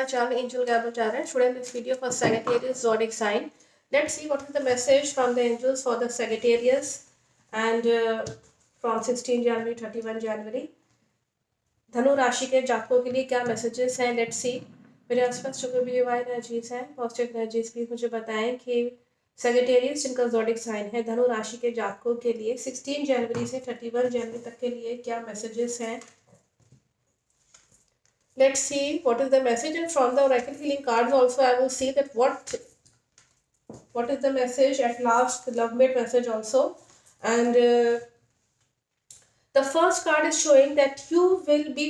our channel Angel Gabor Charen. Today in this video for Sagittarius zodiac sign. Let's see what is the message from the angels for the Sagittarius and from 16 January 31 January. धनु राशि के जातकों के लिए क्या messages हैं, let's see. मेरे आसपास जो भी डिवाइन एनर्जीज हैं, पॉजिटिव एनर्जीज, प्लीज मुझे बताएं कि सेजिटेरियस जिनका ज़ोडिक साइन है धनु राशि के जातकों के लिए 16 जनवरी से 31 जनवरी तक के लिए क्या मैसेजेस हैं. Let's see what is the message, and from the oracle healing cards also I will see that what is the message at last, the lovemate message also. And the first card is showing that you will be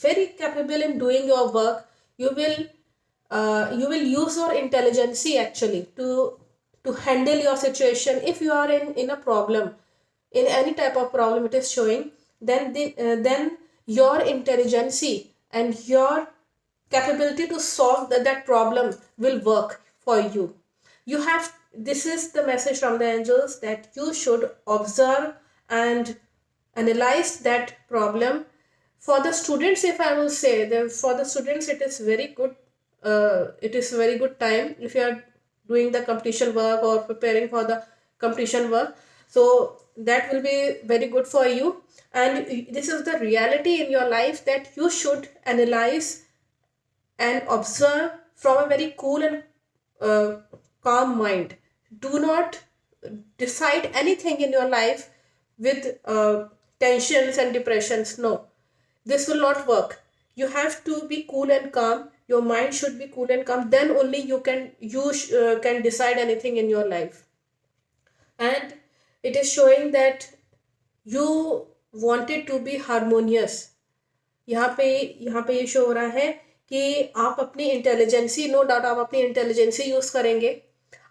very capable in doing your work. You will use your intelligence actually to handle your situation. If you are in a problem, in any type of problem it is showing, then your intelligence and your capability to solve that problem will work for you. This is the message from the angels, that you should observe and analyze that problem. For the students, if I will say, for the students it is very good. It is a very good time if you are doing the competition work or preparing for the competition work. So that will be very good for you. And this is the reality in your life, that you should analyze and observe from a very cool and calm mind. Do not decide anything in your life with tensions and depressions. No, this will not work. You have to be cool and calm. Your mind should be cool and calm. Then only you can decide anything in your life. And it is showing that you wanted to be harmonious. यहाँ पे ये show हो रहा है कि आप अपनी intelligence, no doubt आप अपनी इंटेलिजेंसी यूज़ करेंगे.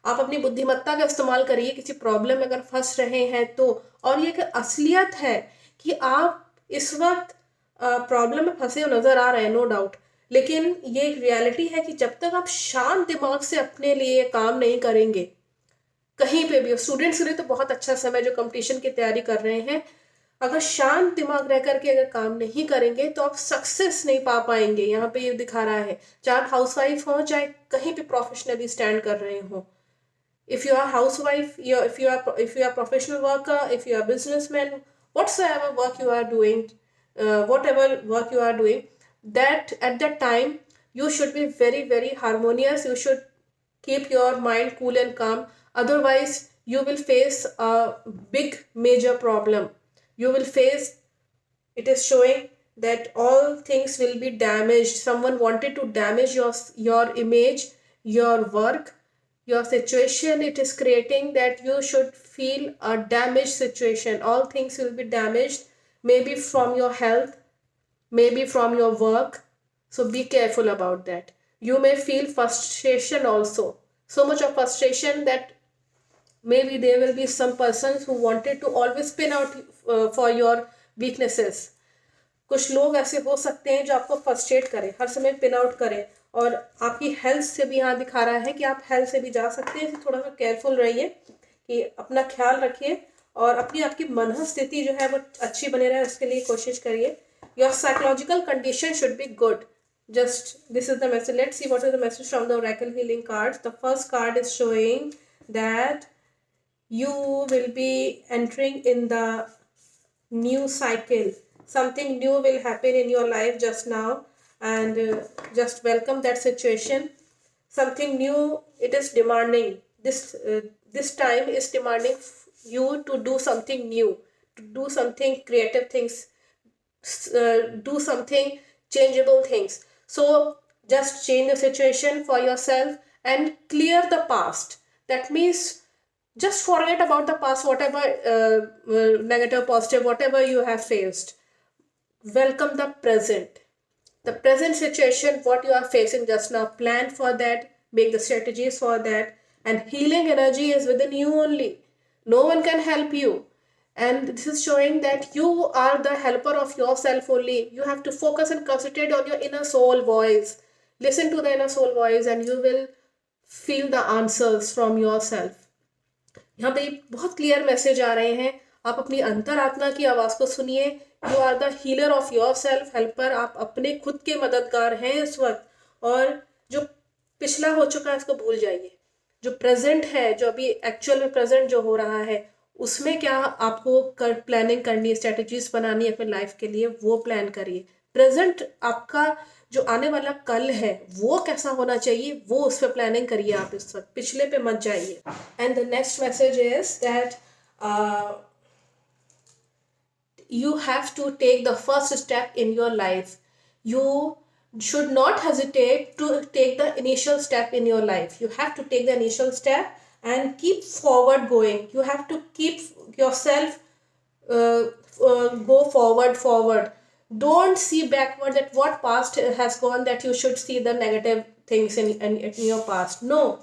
आप अपनी बुद्धिमत्ता का इस्तेमाल करिए किसी प्रॉब्लम में अगर फंस रहे हैं तो. और ये एक असलियत है कि आप इस वक्त प्रॉब्लम में फंसे नज़र आ रहे हैं, नो डाउट. लेकिन ये एक रियलिटी है कि जब तक आप शांत दिमाग से अपने लिए काम नहीं करेंगे, कहीं पे भी, स्टूडेंट्स के लिए तो बहुत अच्छा समय जो कंपटीशन की तैयारी कर रहे हैं, अगर शांत दिमाग रह करके अगर काम नहीं करेंगे तो आप सक्सेस नहीं पा पाएंगे. यहाँ पे ये दिखा रहा है, चाहे आप हाउस वाइफ हो चाहे कहीं पे प्रोफेशनली स्टैंड कर रहे हो. If you are housewife, if you are professional worker, if you are businessman, whatsoever work you are doing, whatever work you are doing, that at that time you should be very very harmonious. You should keep your mind cool and calm. Otherwise you will face a big major problem. You will face, it is showing that all things will be damaged. Someone wanted to damage your image, your work, your situation. It is creating that you should feel a damaged situation. All things will be damaged, maybe from your health, maybe from your work. So be careful about that. You may feel frustration also, so much of frustration that maybe there will be some persons who wanted to always pin out for your weaknesses. कुछ लोग ऐसे हो सकते हैं जो आपको frustrate करें, हर समय पिन आउट करें. और आपकी हेल्थ से भी यहाँ दिखा रहा है कि आप हेल्थ से भी जा सकते हैं. थोड़ा सा केयरफुल रहिए कि अपना ख्याल रखिए और आपकी मन स्थिति जो है वो अच्छी बने रहे, उसके लिए कोशिश करिए. Your psychological condition should be good. Just this is the message. Let's see what is the message from the oracle healing cards. The first card is showing that you will be entering in the new cycle. Something new will happen in your life just now, and just welcome that situation. Something new, it is demanding. This time is demanding you to do something new, to do something creative things, do something changeable things. So just change the situation for yourself and clear the past. That means just forget about the past, whatever negative, positive, whatever you have faced. Welcome the present. The present situation, what you are facing just now, plan for that, make the strategies for that. And healing energy is within you only. No one can help you. And this is showing that you are the helper of yourself only. You have to focus and concentrate on your inner soul voice. Listen to the inner soul voice and you will feel the answers from yourself. यहाँ पे बहुत clear message आ रहे हैं. आप अपनी अंतरात्मा की आवाज़ को सुनिए you are the healer of your self helper, आप अपने खुद के मददगार हैं इस वक्त। और जो पिछला हो चुका है उसको भूल जाइए, जो प्रेजेंट है, जो अभी एक्चुअल में प्रेजेंट जो हो रहा है उसमें क्या आपको प्लानिंग करनी है, स्ट्रेटजीज बनानी है अपने लाइफ के लिए, वो प्लान करिए। प्रेजेंट आपका जो आने वाला कल है वो कैसा होना चाहिए, वो उस पर प्लानिंग करिए आप इस वक्त, पिछले पे मत जाइए। And the next message is that you have to take the first step in your life. You should not hesitate to take the initial step in your life. You have to take the initial step and keep forward going. You have to keep yourself go forward. Don't see backward that what past has gone, that you should see the negative things in your past. No,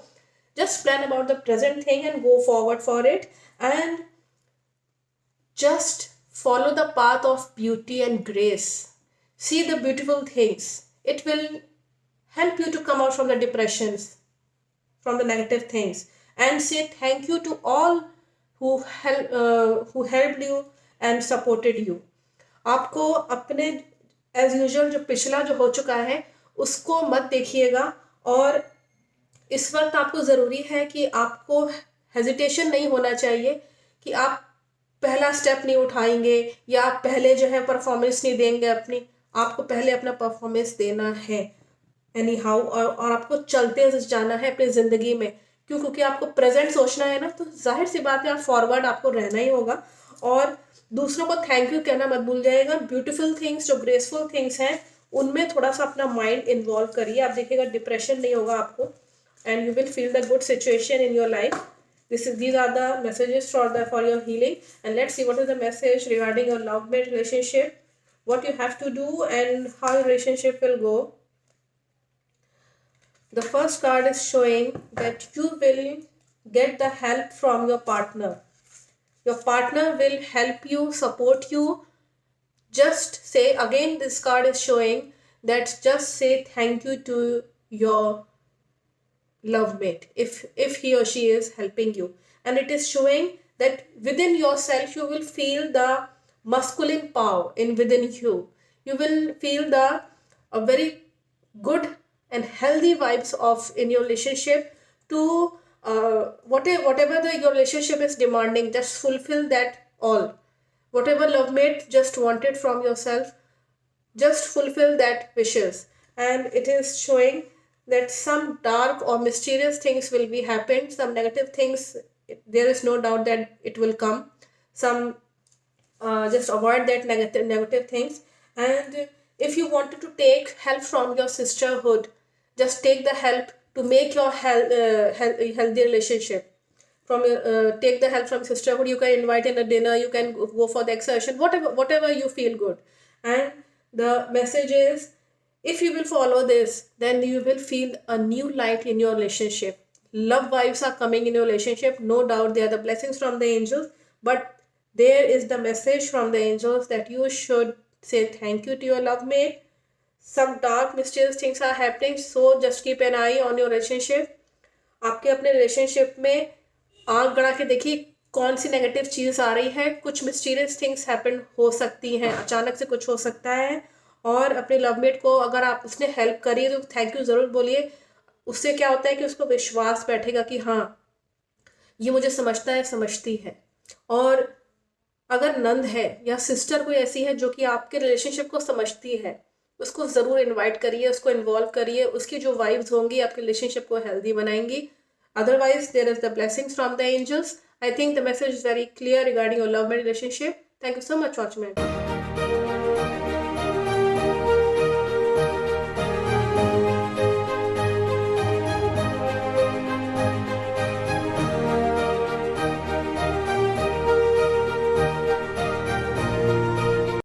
just plan about the present thing and go forward for it, and just follow the path of beauty and grace. See the beautiful things. It will help you to come out from the depressions, from the negative things, and say thank you to all who helped you and supported you. आपको अपने as usual जो पिछला जो हो चुका है उसको मत देखिएगा, और इस वक्त आपको ज़रूरी है कि आपको हेजिटेशन नहीं होना चाहिए कि आप पहला स्टेप नहीं उठाएंगे या आप पहले जो है परफॉर्मेंस नहीं देंगे अपनी। आपको पहले अपना परफॉर्मेंस देना है एनी हाउ, और आपको चलते जाना है अपनी ज़िंदगी में। क्यों? क्योंकि आपको प्रेजेंट सोचना है ना, तो जाहिर सी बात है आप फॉरवर्ड आपको रहना ही होगा। और दूसरों को थैंक यू कहना मत भूल जाएगा। ब्यूटीफुल थिंग्स, जो ग्रेसफुल थिंग्स हैं, उनमें थोड़ा सा अपना माइंड इन्वॉल्व करिए। आप देखिएगा डिप्रेशन नहीं होगा आपको, and you will feel the good situation in your life. These are the messages for your healing. And let's see what is the message regarding your love mate relationship, what you have to do and how your relationship will go. The first card is showing that you will get the help from your partner. Your partner will help you, support you. Just say, again this card is showing that just say thank you to your love mate if he or she is helping you. And it is showing that within yourself you will feel the masculine power in within you. You will feel the a very good and healthy vibes of in your relationship to whatever your relationship is demanding, just fulfill that all. Whatever love mate just wanted from yourself, just fulfill that wishes. And it is showing that some dark or mysterious things will be happened, some negative things, there is no doubt that it will come. Some just avoid that negative things. And if you wanted to take help from your sisterhood, just take the help to make your healthy relationship. From your take the help from sisterhood. You can invite in a dinner, you can go for the exertion, whatever you feel good. And the message is, if you will follow this, then you will feel a new light in your relationship. Love vibes are coming in your relationship, no doubt. They are the blessings from the angels, but there is the message from the angels that you should say thank you to your love mate. Some dark mysterious things are happening, so just keep an eye on your relationship. आपके अपने relationship में आंख गड़ा के देखिए कौन सी negative चीज़ आ रही है। कुछ मिस्टीरियस थिंग्स हैपन हो सकती हैं, अचानक से कुछ हो सकता है। और अपने लवमेट को अगर आप उसने हेल्प करी तो थैंक यू ज़रूर बोलिए। उससे क्या होता है कि उसको विश्वास बैठेगा कि हाँ, ये मुझे समझता है, समझती है। और अगर नंद है या सिस्टर कोई ऐसी है जो कि आपके रिलेशनशिप को समझती है, उसको ज़रूर इनवाइट करिए, उसको इन्वॉल्व करिए। उसकी जो वाइब्स होंगी आपके रिलेशनशिप को हेल्दी बनाएंगी। Otherwise, there is the blessings from the angels. I think the message is very clear regarding your love and relationship. Thank you so much, Watchman.